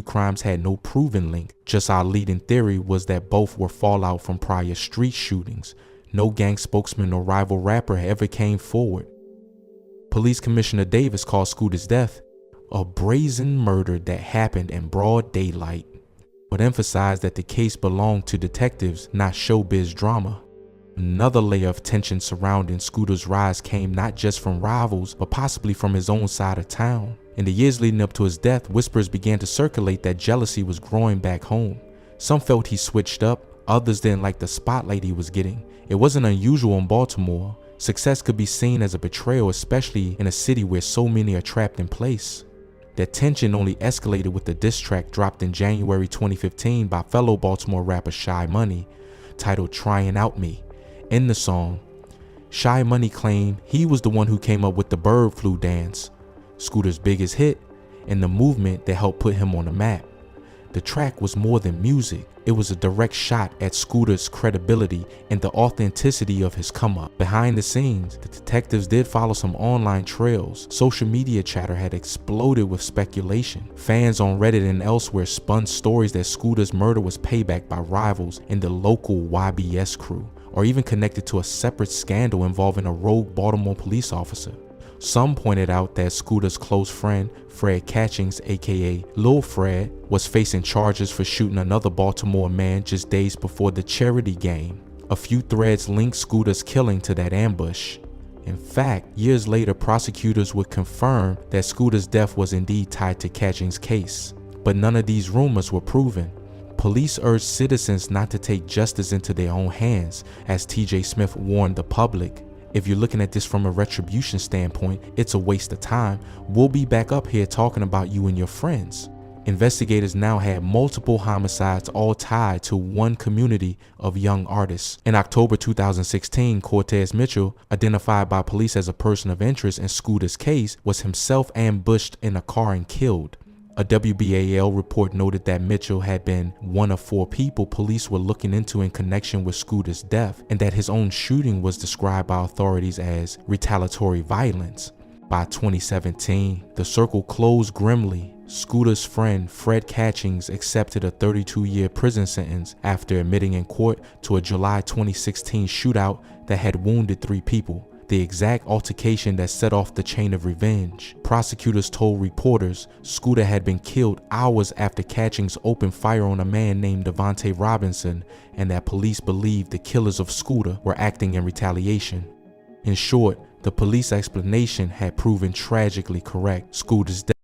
crimes had no proven link. Just our leading theory was that both were fallout from prior street shootings. No gang spokesman or rival rapper ever came forward. Police Commissioner Davis called Scoota's death a brazen murder that happened in broad daylight, but emphasized that the case belonged to detectives, not showbiz drama. Another layer of tension surrounding Scoota's rise came not just from rivals, but possibly from his own side of town. In the years leading up to his death, whispers began to circulate that jealousy was growing back home. Some felt he switched up, others didn't like the spotlight he was getting. It wasn't unusual in Baltimore. Success could be seen as a betrayal, especially in a city where so many are trapped in place. That tension only escalated with the diss track dropped in January 2015 by fellow Baltimore rapper Shy Money, titled "Trying Out Me." In the song, Shy Money claimed he was the one who came up with the bird flu dance, Scoota's biggest hit, and the movement that helped put him on the map. The track was more than music. It was a direct shot at Scoota's credibility and the authenticity of his come-up. Behind the scenes, the detectives did follow some online trails. Social media chatter had exploded with speculation. Fans on Reddit and elsewhere spun stories that Scoota's murder was payback by rivals in the local YBS crew, or even connected to a separate scandal involving a rogue Baltimore police officer. Some pointed out that Scoota's close friend, Fred Catchings, aka Lil Fred, was facing charges for shooting another Baltimore man just days before the charity game. A few threads linked Scoota's killing to that ambush. In fact, years later, prosecutors would confirm that Scoota's death was indeed tied to Catchings' case. But none of these rumors were proven. Police urged citizens not to take justice into their own hands, as TJ Smith warned the public. If you're looking at this from a retribution standpoint, it's a waste of time. We'll be back up here talking about you and your friends. Investigators now had multiple homicides all tied to one community of young artists. In October 2016, Cortez Mitchell, identified by police as a person of interest in Scoota's case, was himself ambushed in a car and killed. A WBAL report noted that Mitchell had been one of 4 people police were looking into in connection with Scoota's death, and that his own shooting was described by authorities as retaliatory violence. By 2017, the circle closed grimly. Scoota's friend Fred Catchings accepted a 32-year prison sentence after admitting in court to a July 2016 shootout that had wounded 3 people. The exact altercation that set off the chain of revenge. Prosecutors told reporters Scoota had been killed hours after Catchings opened fire on a man named Devontae Robinson, and that police believed the killers of Scoota were acting in retaliation. In short, the police explanation had proven tragically correct. Scoota's death